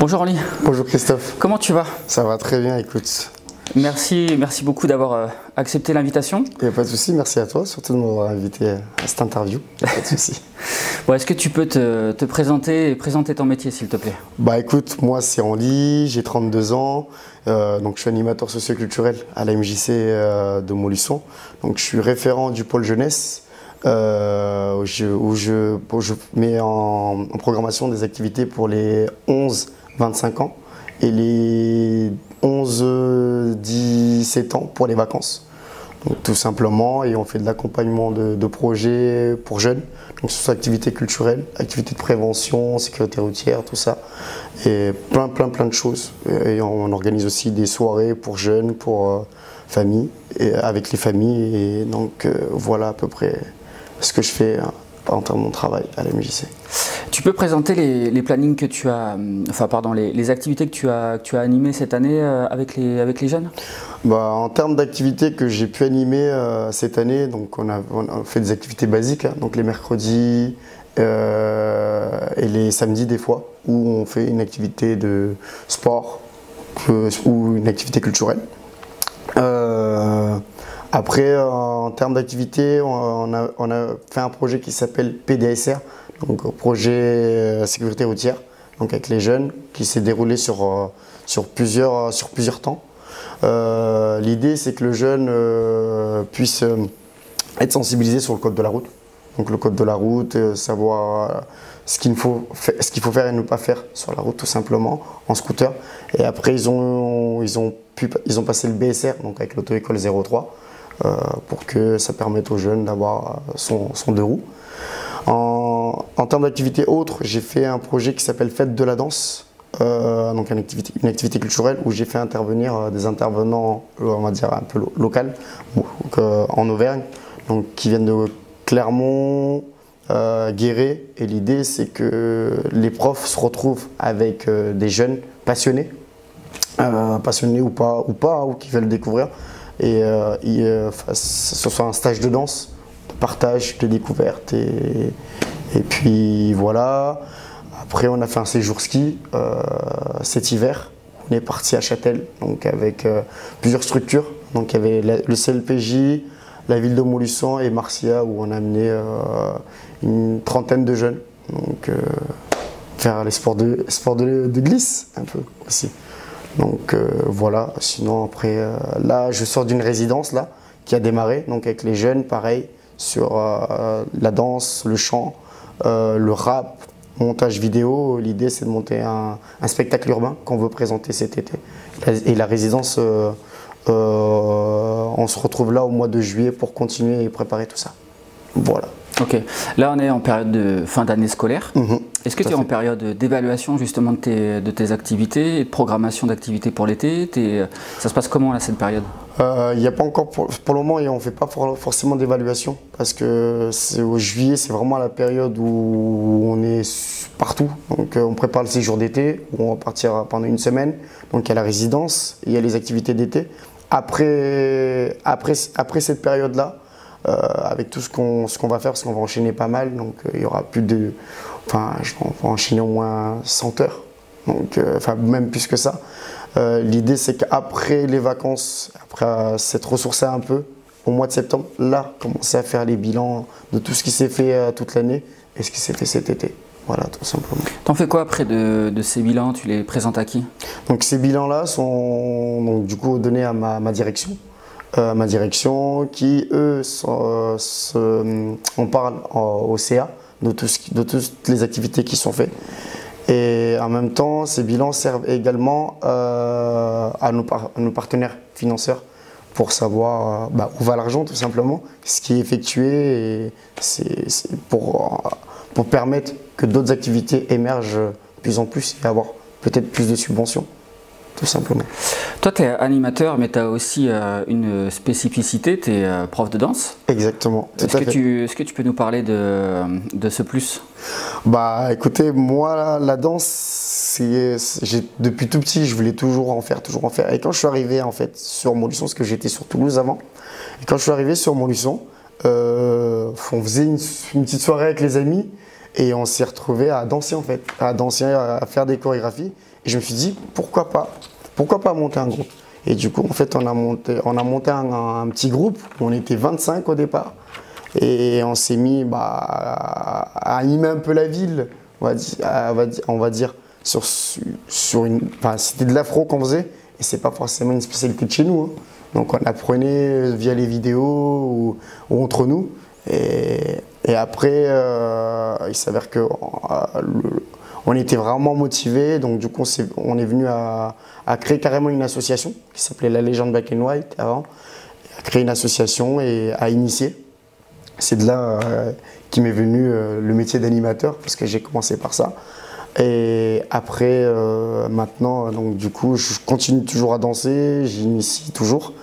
Bonjour Oli. Bonjour Christophe. Comment tu vas? Ça va très bien, écoute. Merci beaucoup d'avoir accepté l'invitation. Il n'y a pas de souci, merci à toi, surtout de m'avoir invité à cette interview. Il n'y a pas de souci. Bon, est-ce que tu peux te présenter et présenter ton métier s'il te plaît? Bah écoute, moi c'est Andy, j'ai 32 ans, donc je suis animateur socioculturel à la MJC de Montluçon. Donc je suis référent du pôle jeunesse. Où je mets en programmation des activités pour les 11-25 ans et les 11-17 ans pour les vacances. Donc, tout simplement, et on fait de l'accompagnement de projets pour jeunes. Donc ce sont activités culturelles, activités de prévention, sécurité routière, tout ça. Et plein de choses. Et on organise aussi des soirées pour jeunes, pour familles, et avec les familles. Et donc voilà à peu près ce que je fais en termes de mon travail à la MJC. Tu peux présenter les plannings que tu as, les activités que tu as animées cette année avec les jeunes? Bah, en termes d'activités que j'ai pu animer cette année, donc on a fait des activités basiques, hein, donc les mercredis et les samedis des fois, où on fait une activité de sport ou une activité culturelle. Après, en termes d'activité, on a fait un projet qui s'appelle PDSR, donc projet sécurité routière, donc avec les jeunes, qui s'est déroulé sur plusieurs temps. L'idée, c'est que le jeune puisse être sensibilisé sur le code de la route. Donc le code de la route, savoir ce qu'il faut faire et ne pas faire sur la route tout simplement, en scooter. Et après, ils ont passé le BSR, donc avec l'auto-école 03. Pour que ça permette aux jeunes d'avoir son 2 roues. En termes d'activités autres, j'ai fait un projet qui s'appelle Fête de la danse, donc une activité culturelle où j'ai fait intervenir des intervenants, on va dire un peu locaux, en Auvergne, donc qui viennent de Clermont, Guéret. Et l'idée, c'est que les profs se retrouvent avec des jeunes passionnés, ou pas, ou qui veulent découvrir. Et ce soit un stage de danse, de partage, de découverte. Et puis voilà. Après, on a fait un séjour ski cet hiver. On est parti à Châtel, donc avec plusieurs structures. Donc il y avait le CLPJ, la ville de Montluçon et Marcia, où on a amené une trentaine de jeunes. Donc faire les sports de glisse un peu aussi. Donc voilà, sinon après, là je sors d'une résidence là, qui a démarré, donc avec les jeunes, pareil, sur la danse, le chant, le rap, montage vidéo. L'idée c'est de monter un spectacle urbain qu'on veut présenter cet été. Et la résidence, on se retrouve là au mois de juillet pour continuer et préparer tout ça. Voilà. Ok, là on est en période de fin d'année scolaire. Est-ce que tu es en période d'évaluation justement de tes activités et de programmation d'activités pour l'été? Ça se passe comment là cette période? Il n'y a pas encore, pour le moment, et on ne fait pas forcément d'évaluation parce que au juillet, c'est vraiment la période où on est partout. Donc on prépare le séjour d'été où on va partir pendant une semaine. Donc il y a la résidence, il y a les activités d'été. Après cette période-là, avec tout ce qu'on va faire, parce qu'on va enchaîner pas mal, donc il y aura plus de, on va enchaîner au moins 100 heures, donc même plus que ça. L'idée c'est qu'après les vacances, après s'être ressourcé un peu, au mois de septembre, là, commencer à faire les bilans de tout ce qui s'est fait toute l'année et ce qui s'est fait cet été. Voilà, tout simplement. T'en fais quoi après de ces bilans? Tu les présentes à qui? Donc ces bilans-là sont donc, du coup donnés à ma direction. Qui, eux, on parle au CA de toutes les activités qui sont faites. Et en même temps, ces bilans servent également à nos partenaires financeurs pour savoir où va l'argent, tout simplement, ce qui est effectué, et c'est pour permettre que d'autres activités émergent de plus en plus et avoir peut-être plus de subventions. Tout simplement. Toi, tu es animateur, mais tu as aussi une spécificité, tu es prof de danse. Exactement. Est-ce que tu peux nous parler de ce plus? Bah écoutez, moi la danse, depuis tout petit, je voulais toujours en faire. Et quand je suis arrivé en fait sur Montluçon, parce que j'étais sur Toulouse avant, et quand je suis arrivé sur Montluçon, on faisait une petite soirée avec les amis et on s'est retrouvé à danser en fait, à faire des chorégraphies. Et je me suis dit, pourquoi pas monter un groupe. Et du coup, en fait, on a monté un petit groupe. On était 25 au départ. Et on s'est mis à animer un peu la ville, on va dire sur une. Enfin, c'était de l'afro qu'on faisait, et c'est pas forcément une spécialité de chez nous. Hein. Donc on apprenait via les vidéos ou entre nous. Et après, il s'avère que on était vraiment motivés. Donc du coup, on est venu à créer carrément une association qui s'appelait La Légende Black and White avant. À créer une association et à initier. C'est de là qu'est m'est venu le métier d'animateur, parce que j'ai commencé par ça. Et après, maintenant, donc du coup, je continue toujours à danser, j'initie toujours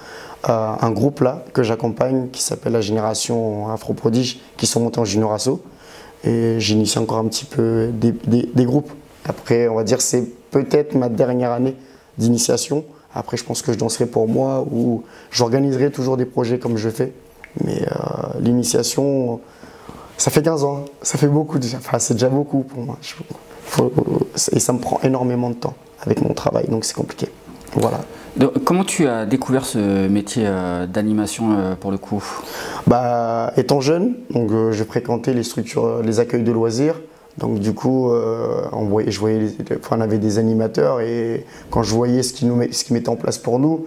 un groupe là que j'accompagne qui s'appelle la Génération Afro Prodige, qui sont montés en Junior Asso. Et j'initie encore un petit peu des groupes. Après, on va dire c'est peut-être ma dernière année d'initiation. Après, je pense que je danserai pour moi ou j'organiserai toujours des projets comme je fais. Mais l'initiation, ça fait 15 ans, ça fait beaucoup déjà. Enfin, c'est déjà beaucoup pour moi. Et ça me prend énormément de temps avec mon travail, donc c'est compliqué. Voilà. Donc, comment tu as découvert ce métier d'animation pour le coup? Étant jeune, donc, je fréquentais les structures, les accueils de loisirs. Donc du coup, on avait des animateurs et quand je voyais ce qu'ils mettaient en place pour nous,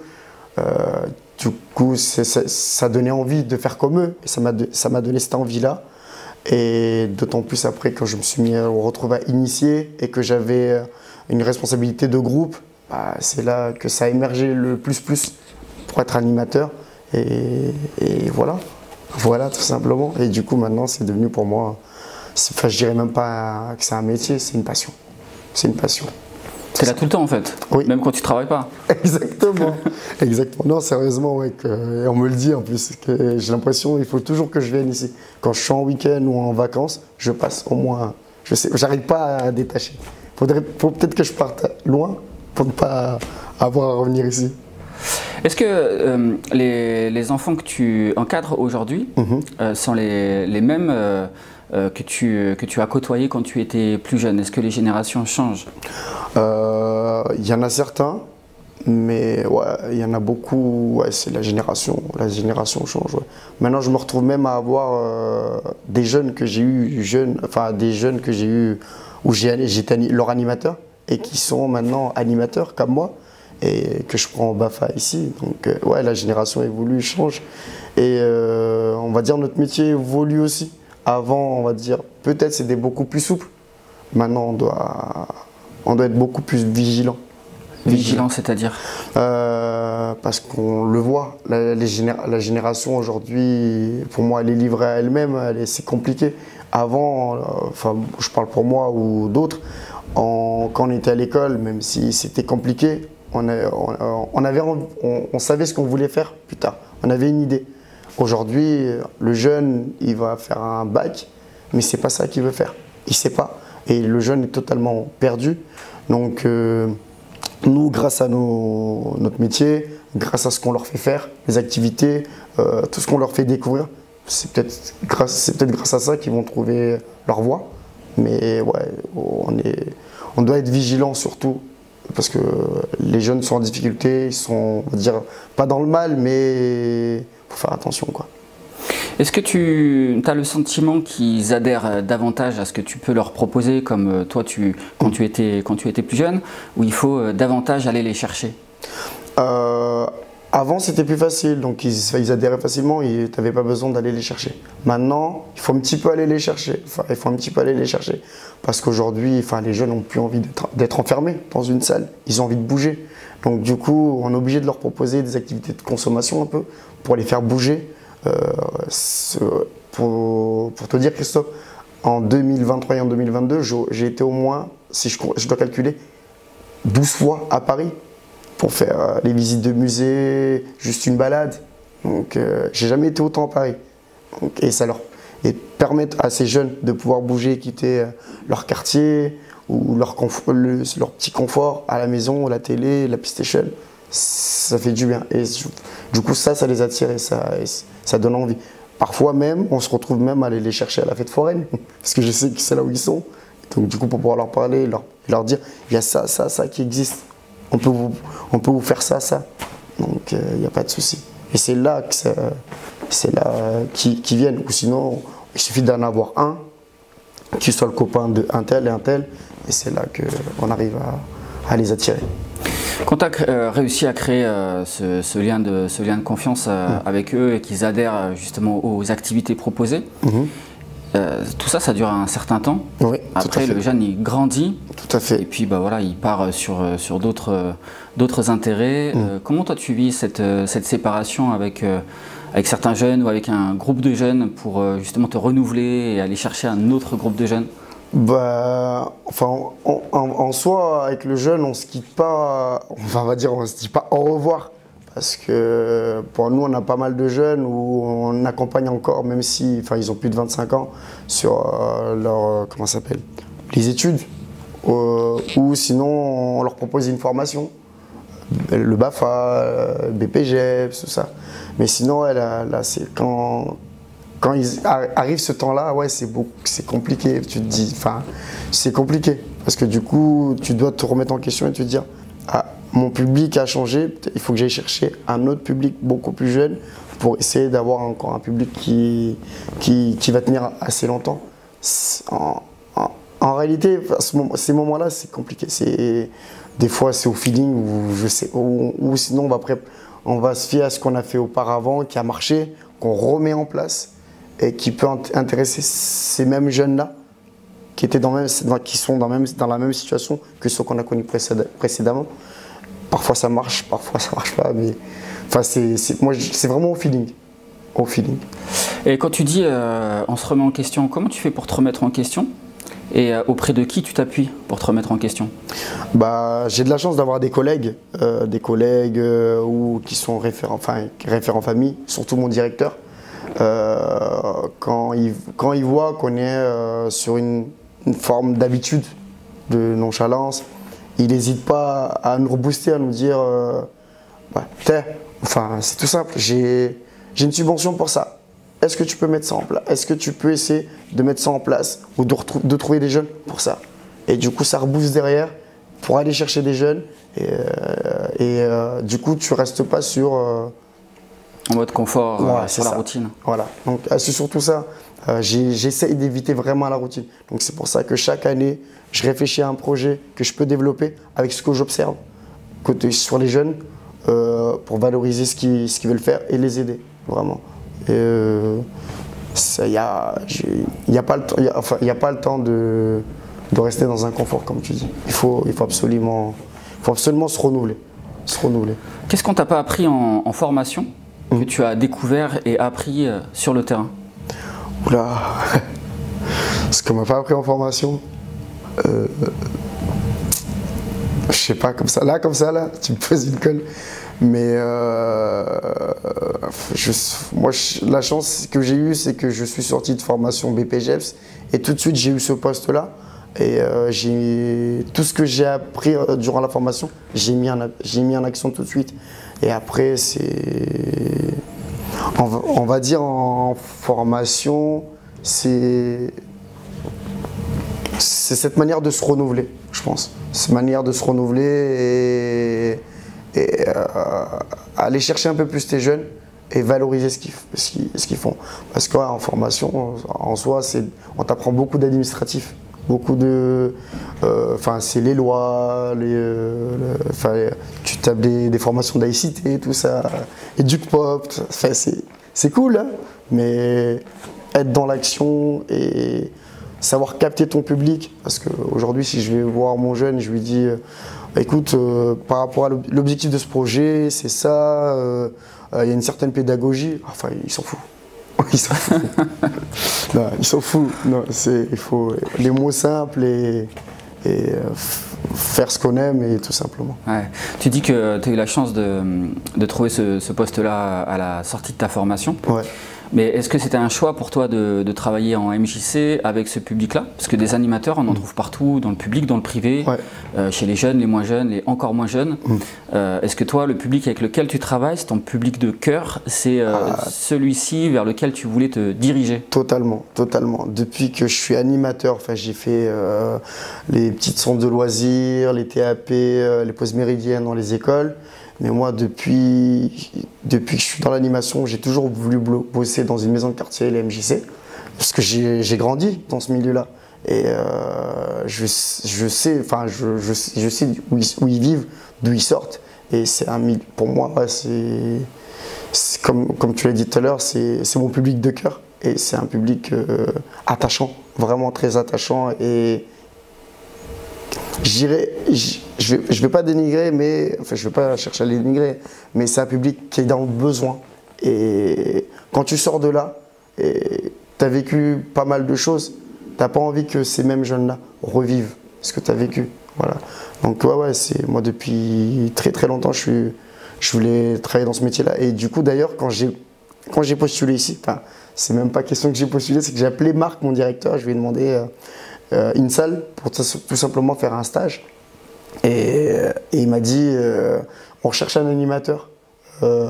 du coup, ça donnait envie de faire comme eux. Et ça m'a donné cette envie-là. Et d'autant plus après, quand je me suis retrouvé à initier et que j'avais une responsabilité de groupe, c'est là que ça a émergé le plus pour être animateur. Et voilà. Voilà, tout simplement. Et du coup, maintenant, c'est devenu pour moi, je dirais même pas que c'est un métier, c'est une passion. C'est une passion. C'est là tout le temps en fait, oui. Même quand tu travailles pas. Exactement, exactement. Non, sérieusement, ouais, et on me le dit en plus, que j'ai l'impression qu'il faut toujours que je vienne ici. Quand je suis en week-end ou en vacances, je passe au moins, j'arrive pas à détacher. Faut peut-être que je parte loin pour ne pas avoir à revenir ici. Est-ce que les enfants que tu encadres aujourd'hui sont les mêmes que tu as côtoyés quand tu étais plus jeune? Est-ce que les générations changent? Il y en a certains, mais ouais, il y en a beaucoup, ouais, c'est la génération change. Ouais. Maintenant, je me retrouve même à avoir des jeunes que j'ai eu où j'étais leur animateur et qui sont maintenant animateurs comme moi et que je prends en BAFA ici. Donc ouais, la génération évolue, change et on va dire notre métier évolue aussi. Avant, on va dire, peut-être c'était beaucoup plus souple. Maintenant, on doit être beaucoup plus vigilant. Vigilant, c'est-à-dire parce qu'on le voit, la génération aujourd'hui, pour moi, elle est livrée à elle-même, c'est compliqué. Avant, je parle pour moi ou d'autres, quand on était à l'école, même si c'était compliqué, on savait ce qu'on voulait faire plus tard. On avait une idée. Aujourd'hui, le jeune, il va faire un bac, mais c'est pas ça qu'il veut faire. Il sait pas. Et le jeune est totalement perdu. Donc, nous, grâce à notre métier, grâce à ce qu'on leur fait faire, les activités, tout ce qu'on leur fait découvrir, c'est peut-être grâce à ça qu'ils vont trouver leur voie. Mais ouais, on doit être vigilant surtout. Parce que les jeunes sont en difficulté, ils sont, on va dire, pas dans le mal, mais il faut faire attention, quoi. Est-ce que tu as le sentiment qu'ils adhèrent davantage à ce que tu peux leur proposer, comme toi, quand tu étais plus jeune, ou il faut davantage aller les chercher? Avant, c'était plus facile, donc ils adhéraient facilement et tu n'avais pas besoin d'aller les chercher. Maintenant, il faut un petit peu aller les chercher. Parce qu'aujourd'hui, les jeunes n'ont plus envie d'être enfermés dans une salle. Ils ont envie de bouger. Donc du coup, on est obligé de leur proposer des activités de consommation un peu pour les faire bouger. Pour te dire, Christophe, en 2023 et en 2022, j'ai été au moins, si je dois calculer, 12 fois à Paris pour faire les visites de musées, juste une balade. Donc, j'ai jamais été autant à Paris. Donc, et permettre à ces jeunes de pouvoir bouger, quitter leur quartier ou leur petit confort à la maison, la télé, la PlayStation, ça fait du bien. Et du coup, ça les attire et ça donne envie. Parfois même, on se retrouve même à aller les chercher à la fête foraine, parce que je sais que c'est là où ils sont. Donc du coup, pour pouvoir leur parler, leur dire, il y a ça, ça, ça qui existe. On peut vous faire ça, ça. Donc il n'y a pas de souci. Et c'est là qu'ils viennent. Ou sinon, il suffit d'en avoir un qui soit le copain d'un tel et un tel. Et c'est là qu'on arrive à les attirer. Quand tu as réussi à créer ce lien de confiance avec eux et qu'ils adhèrent justement aux activités proposées, tout ça, ça dure un certain temps. Oui, après, le jeune, il grandit. Tout à fait. Et puis, bah, voilà, il part sur d'autres intérêts. Comment toi, tu vis cette séparation avec certains jeunes ou avec un groupe de jeunes pour justement te renouveler et aller chercher un autre groupe de jeunes? Bah, enfin, en soi, avec le jeune, on se quitte pas, enfin, on va dire, on se dit pas au revoir. Parce que pour nous, on a pas mal de jeunes où on accompagne encore, même si, enfin, ils ont plus de 25 ans, sur leur, comment ça s'appelle, les études. Ou sinon, on leur propose une formation, le BAFA, BPG, tout ça. Mais sinon, là, c'est quand arrive ce temps-là, ouais, c'est compliqué. Tu te dis, enfin, c'est compliqué. Parce que du coup, tu dois te remettre en question et te dire, ah, mon public a changé, il faut que j'aille chercher un autre public beaucoup plus jeune pour essayer d'avoir encore un public qui va tenir assez longtemps. En réalité, ces moments-là, c'est compliqué. Des fois, c'est au feeling ou sinon, on va se fier à ce qu'on a fait auparavant, qui a marché, qu'on remet en place et qui peut intéresser ces mêmes jeunes-là qui sont dans la même situation que ceux qu'on a connus précédemment. Parfois ça marche, parfois ça marche pas, mais enfin, c'est vraiment au feeling. Au feeling. Et quand tu dis on se remet en question, comment tu fais pour te remettre en question? Et auprès de qui tu t'appuies pour te remettre en question? Bah, j'ai de la chance d'avoir des collègues qui sont référents famille, surtout mon directeur. Quand il voit qu'on est sur une forme d'habitude, de nonchalance, il n'hésite pas à nous rebooster, à nous dire enfin, c'est tout simple, j'ai une subvention pour ça. Est-ce que tu peux mettre ça en place? Est-ce que tu peux essayer de mettre ça en place ou de trouver des jeunes pour ça? Et du coup, ça rebooste derrière pour aller chercher des jeunes. Et du coup, tu ne restes pas sur… en mode confort, sur la routine. Voilà, donc c'est surtout ça. J'essaye d'éviter vraiment la routine. Donc c'est pour ça que chaque année, je réfléchis à un projet que je peux développer avec ce que j'observe sur les jeunes pour valoriser ce qu'ils veulent faire et les aider, vraiment. Il n'y a pas le temps de rester dans un confort, comme tu dis. Il faut absolument se renouveler. Qu'est-ce qu'on t'a pas appris en formation que tu as découvert et appris sur le terrain? Oula, ce qu'on m'a pas appris en formation, je sais pas, comme ça, tu me poses une colle. Mais la chance que j'ai eue, c'est que je suis sorti de formation BPGEPS et tout de suite j'ai eu ce poste-là. Et tout ce que j'ai appris durant la formation, j'ai mis en action tout de suite. Et après, on va dire en formation, c'est cette manière de se renouveler, je pense. Cette manière de se renouveler et aller chercher un peu plus tes jeunes et valoriser ce qu'ils font. Parce qu'en formation, en soi, on t'apprend beaucoup d'administratifs. Beaucoup de… c'est les lois, tu tapes des formations d'ICT, tout ça, EducPop, c'est cool, hein, mais être dans l'action et savoir capter ton public. Parce qu'aujourd'hui, si je vais voir mon jeune, je lui dis écoute, par rapport à l'objectif de ce projet, c'est ça, il y a une certaine pédagogie, enfin, il s'en fout. Ils s'en foutent. Non, ils s'en foutent. Non, il faut les mots simples et faire ce qu'on aime et tout simplement. Ouais. Tu dis que tu as eu la chance de trouver ce poste-là à la sortie de ta formation. Ouais. Mais est-ce que c'était un choix pour toi de travailler en MJC avec ce public-là? Parce que des animateurs, on en trouve partout, dans le public, dans le privé, chez les jeunes, les moins jeunes, les encore moins jeunes. Est-ce que toi, le public avec lequel tu travailles, c'est ton public de cœur, c'est celui-ci vers lequel tu voulais te diriger? Totalement, totalement. Depuis que je suis animateur, enfin, j'ai fait les petites centres de loisirs, les TAP, les pauses méridiennes dans les écoles. Mais moi, depuis que je suis dans l'animation, j'ai toujours voulu bosser dans une maison de quartier, les MJC, parce que j'ai grandi dans ce milieu-là. Et je sais où ils vivent, d'où ils sortent. Et c'est pour moi, c'est comme tu l'as dit tout à l'heure, c'est mon public de cœur. Et c'est un public attachant, vraiment très attachant. Et je vais pas dénigrer, mais enfin, je vais pas chercher à les dénigrer, mais c'est un public qui est dans le besoin. Et quand tu sors de là, tu as vécu pas mal de choses, t'as pas envie que ces mêmes jeunes-là revivent ce que tu as vécu. Voilà. Donc ouais, moi depuis très très longtemps, je voulais travailler dans ce métier-là. Et du coup d'ailleurs, quand j'ai postulé ici, c'est même pas question que j'ai postulé, c'est que j'ai appelé Marc, mon directeur, je lui ai demandé une salle pour tout simplement faire un stage. Et il m'a dit on recherche un animateur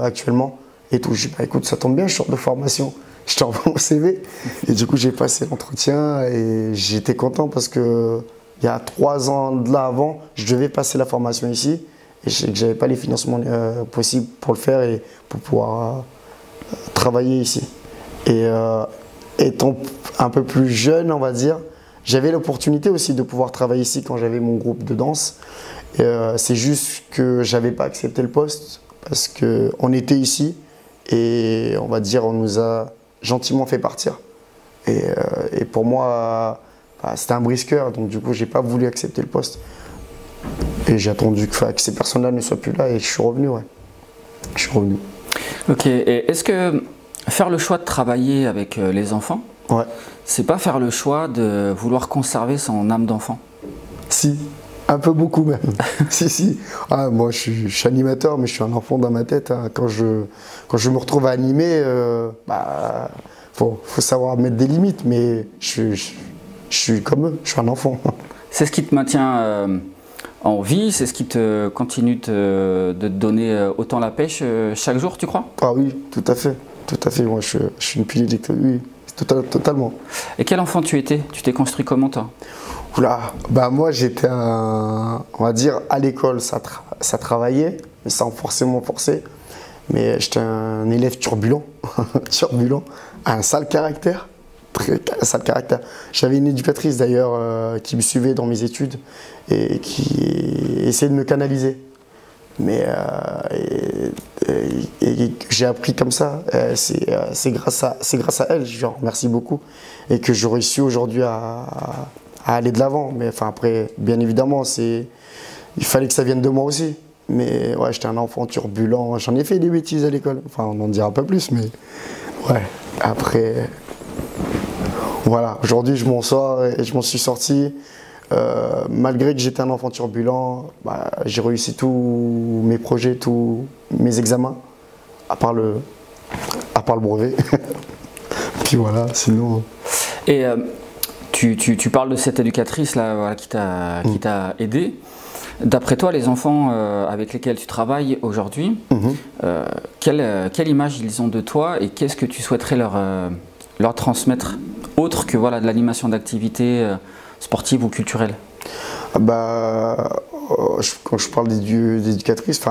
actuellement et tout. J'ai dit écoute, ça tombe bien, je sors de formation, je t'envoie mon CV. Et du coup j'ai passé l'entretien et j'étais content parce que il y a 3 ans de là avant, je devais passer la formation ici et je sais que j'avais pas les financements possibles pour le faire et pour pouvoir travailler ici. Et étant un peu plus jeune, on va dire, j'avais l'opportunité aussi de pouvoir travailler ici quand j'avais mon groupe de danse. C'est juste que j'avais pas accepté le poste parce qu'on était ici et on va dire on nous a gentiment fait partir. Et pour moi, c'était un brise-cœur, donc du coup j'ai pas voulu accepter le poste. Et j'ai attendu que ces personnes-là ne soient plus là et je suis revenu. Ouais. Je suis revenu. Ok, et est-ce que faire le choix de travailler avec les enfants, c'est pas faire le choix de vouloir conserver son âme d'enfant? Si, un peu beaucoup même. si. Moi je suis animateur, mais je suis un enfant dans ma tête. Hein. Quand je me retrouve à animer, faut savoir mettre des limites, mais je suis comme eux, je suis un enfant. C'est ce qui te maintient en vie, c'est ce qui te continue de te donner autant la pêche chaque jour, tu crois? Ah oui, tout à fait. Moi je suis une pilier de oui. Totalement. Et quel enfant tu étais? Tu t'es construit comment toi? Oula, moi j'étais on va dire à l'école ça travaillait, mais sans forcément forcer. Mais j'étais un élève turbulent, un sale caractère, très sale caractère. J'avais une éducatrice d'ailleurs qui me suivait dans mes études et qui essayait de me canaliser. Mais j'ai appris comme ça, c'est grâce à elle, je lui en remercie beaucoup et que j'aurais su aujourd'hui à aller de l'avant. Mais enfin après, bien évidemment, il fallait que ça vienne de moi aussi. Mais ouais, j'étais un enfant turbulent, j'en ai fait des bêtises à l'école, enfin on en dira pas plus, mais ouais, après, voilà, aujourd'hui je m'en sors et je m'en suis sorti. Malgré que j'étais un enfant turbulent, j'ai réussi tous mes projets, tous mes examens, à part le brevet. Puis voilà, sinon. Et tu parles de cette éducatrice là, voilà, qui t'a aidé. D'après toi, les enfants avec lesquels tu travailles aujourd'hui, quelle image ils ont de toi et qu'est-ce que tu souhaiterais leur transmettre, autre que voilà, de l'animation d'activités sportive ou culturelle? Quand je parle d'éducatrice,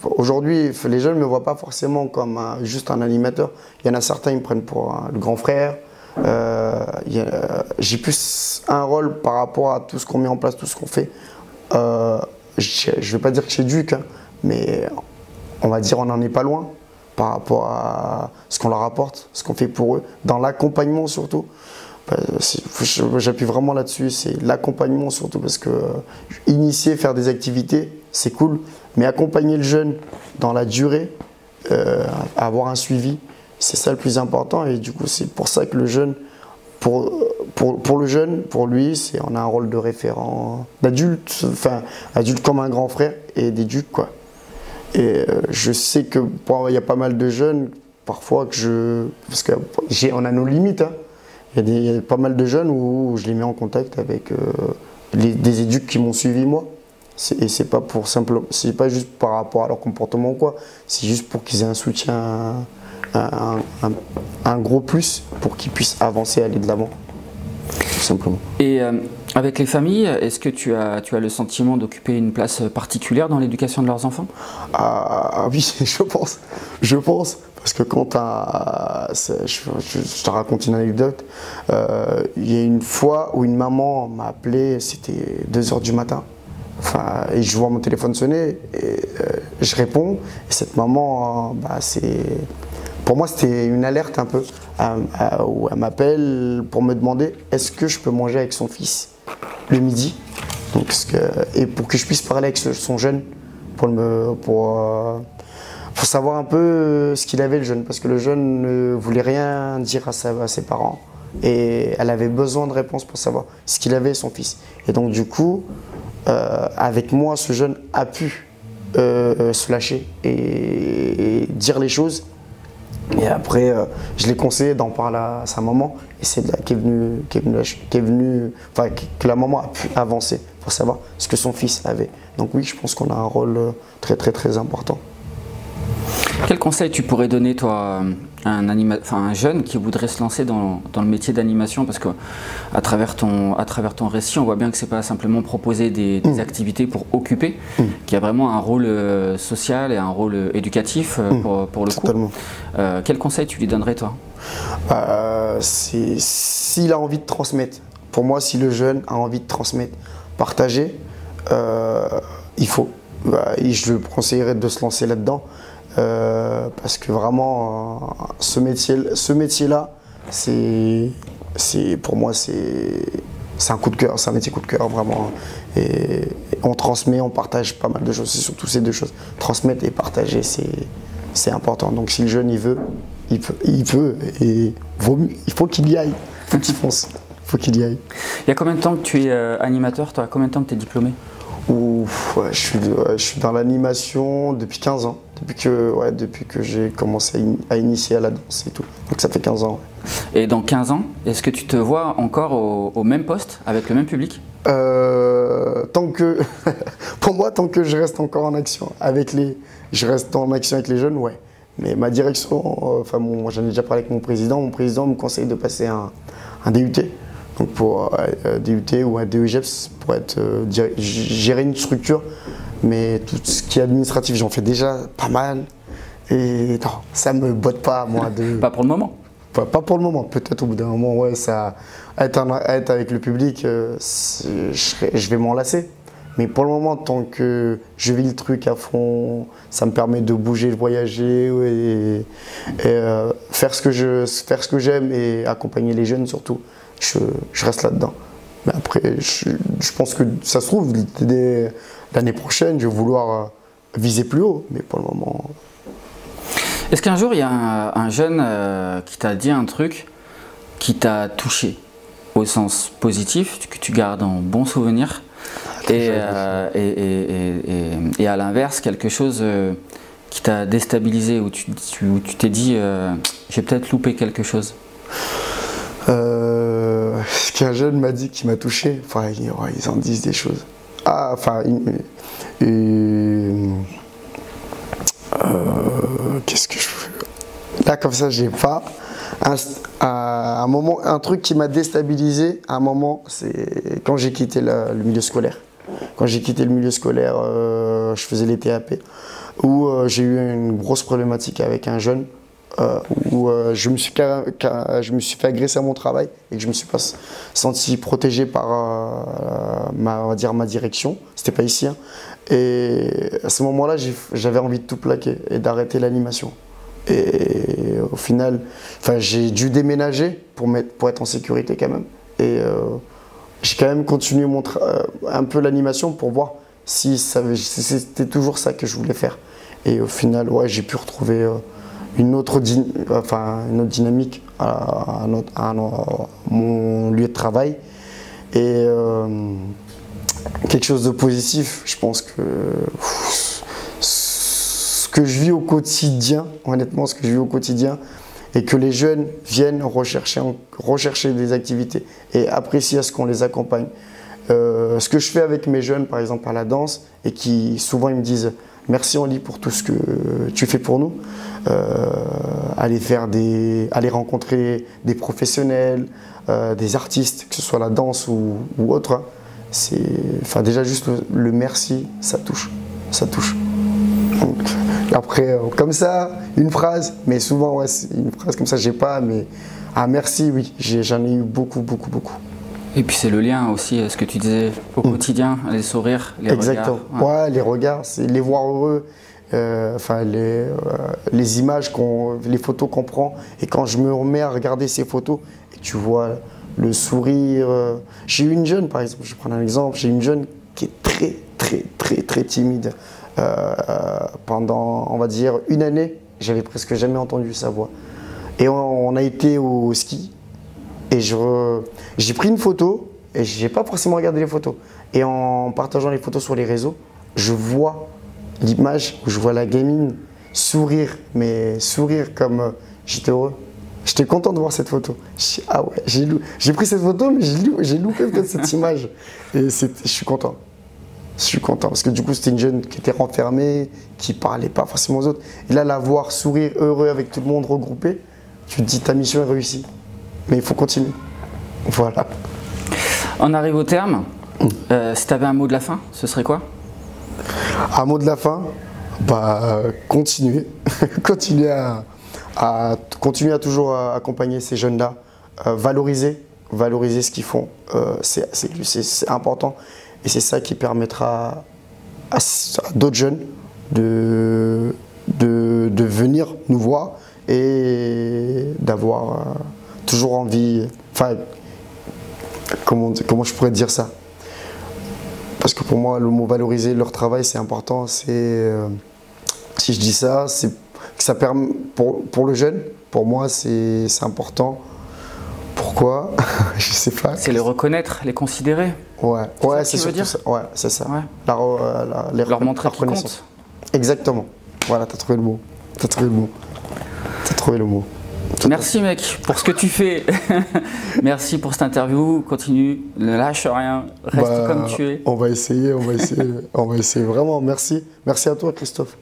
aujourd'hui les jeunes ne me voient pas forcément comme juste un animateur. Il y en a certains, ils me prennent pour le grand frère. J'ai plus un rôle par rapport à tout ce qu'on met en place, tout ce qu'on fait. Je ne vais pas dire que j'éduque, mais on va dire on n'en est pas loin par rapport à ce qu'on leur apporte, ce qu'on fait pour eux, dans l'accompagnement surtout. J'appuie vraiment là-dessus, c'est l'accompagnement surtout parce que initier, faire des activités, c'est cool, mais accompagner le jeune dans la durée, avoir un suivi, c'est ça le plus important et du coup c'est pour ça que le jeune, pour le jeune, pour lui, on a un rôle de référent, d'adulte, adulte comme un grand frère et d'éduc quoi. Et je sais que il y a pas mal de jeunes, parfois parce qu'on a nos limites. Hein. Il y a pas mal de jeunes où je les mets en contact avec des éducs qui m'ont suivi moi. Et c'est pas juste par rapport à leur comportement ou quoi, c'est juste pour qu'ils aient un soutien, un gros plus pour qu'ils puissent avancer, aller de l'avant. Tout simplement. Et avec les familles, est-ce que tu as le sentiment d'occuper une place particulière dans l'éducation de leurs enfants? Ah oui, je pense, parce que quand je te raconte une anecdote, il y a une fois où une maman m'a appelé, c'était 2 h du matin, et je vois mon téléphone sonner, et je réponds, et cette maman, pour moi, c'était une alerte un peu, où elle m'appelle pour me demander est-ce que je peux manger avec son fils le midi, et pour que je puisse parler avec son jeune, pour savoir un peu ce qu'il avait le jeune, parce que le jeune ne voulait rien dire à ses parents, et elle avait besoin de réponses pour savoir ce qu'il avait son fils. Et donc du coup, avec moi, ce jeune a pu se lâcher et dire les choses. Et après, je l'ai conseillé d'en parler à sa maman, et c'est là que la maman a pu avancer pour savoir ce que son fils avait. Donc oui, je pense qu'on a un rôle très très très important. Quel conseil tu pourrais donner, toi, à un jeune qui voudrait se lancer dans le métier d'animation? Parce qu'à travers ton récit, on voit bien que ce n'est pas simplement proposer des activités pour occuper, qu'il y a vraiment un rôle social et un rôle éducatif pour le Totalement. coup. Quel conseil tu lui donnerais, toi? S'il a envie de transmettre, pour moi, si le jeune a envie de transmettre, partager, il faut. Je lui conseillerais de se lancer là-dedans. Parce que vraiment, ce métier-là, pour moi, c'est un coup de cœur, c'est un métier coup de cœur, vraiment. Et on transmet, on partage pas mal de choses, c'est surtout ces deux choses. Transmettre et partager, c'est important. Donc si le jeune, il veut, et il faut qu'il y aille, il faut qu'il fonce, il faut qu'il y aille. Il y a combien de temps que tu es animateur, toi? Combien de temps que tu es diplômé? Je suis dans l'animation depuis 15 ans, depuis que j'ai commencé à initier à la danse et tout. Donc ça fait 15 ans. Ouais. Et dans 15 ans, est-ce que tu te vois encore au même poste, avec le même public? Pour moi, tant que je reste encore en action avec les jeunes, ouais. Mais ma direction, j'en ai déjà parlé avec mon président me conseille de passer un DUT. Donc pour DUT ou un DEGEPS pour gérer une structure, mais tout ce qui est administratif, j'en fais déjà pas mal. Et non, ça me botte pas, moi. Pas pour le moment. Pas pour le moment. Peut-être au bout d'un moment, ouais, être avec le public, je vais m'en lasser. Mais pour le moment, tant que je vis le truc à fond, ça me permet de bouger, de voyager et faire ce que j'aime et accompagner les jeunes surtout. Je reste là-dedans. Mais après, je pense que ça se trouve, l'année prochaine, je vais vouloir viser plus haut. Mais pour le moment. Est-ce qu'un jour, il y a un jeune qui t'a dit un truc qui t'a touché au sens positif, que tu gardes en bon souvenir, et à l'inverse, quelque chose qui t'a déstabilisé, où tu t'es dit j'ai peut-être loupé quelque chose? Ce qu'un jeune m'a dit qui m'a touché, ils en disent des choses. Qu'est-ce que je fais là comme ça, j'ai pas un truc qui m'a déstabilisé. À un moment, c'est quand j'ai quitté le milieu scolaire. Quand j'ai quitté le milieu scolaire, je faisais les TAP, où j'ai eu une grosse problématique avec un jeune. Où je me suis fait agresser à mon travail et que je me suis pas senti protégé par ma direction. C'était pas ici. Hein. Et à ce moment-là, j'avais envie de tout plaquer et d'arrêter l'animation. Et au final, j'ai dû déménager pour être en sécurité quand même. Et j'ai quand même continué un peu l'animation pour voir si c'était toujours ça que je voulais faire. Et au final, ouais, j'ai pu retrouver une autre dynamique à mon lieu de travail et quelque chose de positif. Je pense que ce que je vis au quotidien, honnêtement, ce que je vis au quotidien, et que les jeunes viennent rechercher des activités et apprécient à ce qu'on les accompagne. Ce que je fais avec mes jeunes, par exemple à la danse, et qui souvent ils me disent merci Andy pour tout ce que tu fais pour nous. Aller rencontrer des professionnels, des artistes, que ce soit la danse ou autre. Hein. Enfin, déjà juste le merci, ça touche. Ça touche. Donc, après, comme ça, une phrase, mais souvent, ouais, une phrase comme ça, j'ai pas, mais merci, oui, j'en ai eu beaucoup, beaucoup, beaucoup. Et puis c'est le lien aussi, ce que tu disais au quotidien, les sourires, les Exactement. regards. Ouais, les regards, c'est les voir heureux, enfin les images, les photos qu'on prend. Et quand je me remets à regarder ces photos, et tu vois le sourire. J'ai eu une jeune, par exemple, je prends un exemple, j'ai une jeune qui est très, très, très, très timide. Pendant, on va dire, une année, j'avais presque jamais entendu sa voix. Et on a été au ski. Et j'ai pris une photo et j'ai pas forcément regardé les photos. Et en partageant les photos sur les réseaux, je vois l'image où je vois la gamine sourire, mais sourire comme j'étais heureux. J'étais content de voir cette photo. Ah ouais, j'ai pris cette photo, mais j'ai loupé peut-être cette image. Et je suis content. Je suis content parce que du coup, c'était une jeune qui était renfermée, qui parlait pas forcément aux autres. Et là, la voir sourire, heureux avec tout le monde regroupé, tu te dis ta mission est réussie. Mais il faut continuer. Voilà. On arrive au terme. Si tu avais un mot de la fin, ce serait quoi? Un mot de la fin, bah, continuer. continuer à toujours accompagner ces jeunes-là. Valoriser ce qu'ils font. C'est important. Et c'est ça qui permettra à d'autres jeunes de venir nous voir et d'avoir toujours envie, enfin, comment je pourrais dire ça? Parce que pour moi, le mot valoriser leur travail, c'est important. Si je dis ça, c'est que ça permet, pour le jeune, pour moi, c'est important. Pourquoi? Je sais pas. C'est les reconnaître, les considérer. Ouais, c'est surtout ça. Ouais, c'est ça. Ouais. Leur montrer qu'ils comptent. Exactement. Voilà, t'as trouvé le mot. T'as trouvé le mot. Merci mec pour ce que tu fais. Merci pour cette interview. Continue, ne lâche rien, reste comme tu es. On va essayer, on va essayer vraiment. Merci à toi Christophe.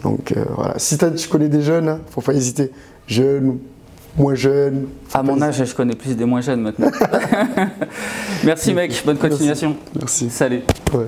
Donc voilà, si tu connais des jeunes, hein, faut pas hésiter. Jeunes, moins jeunes. À mon âge, je connais plus des moins jeunes maintenant. Merci mec, bonne continuation. Merci. Salut. Ouais.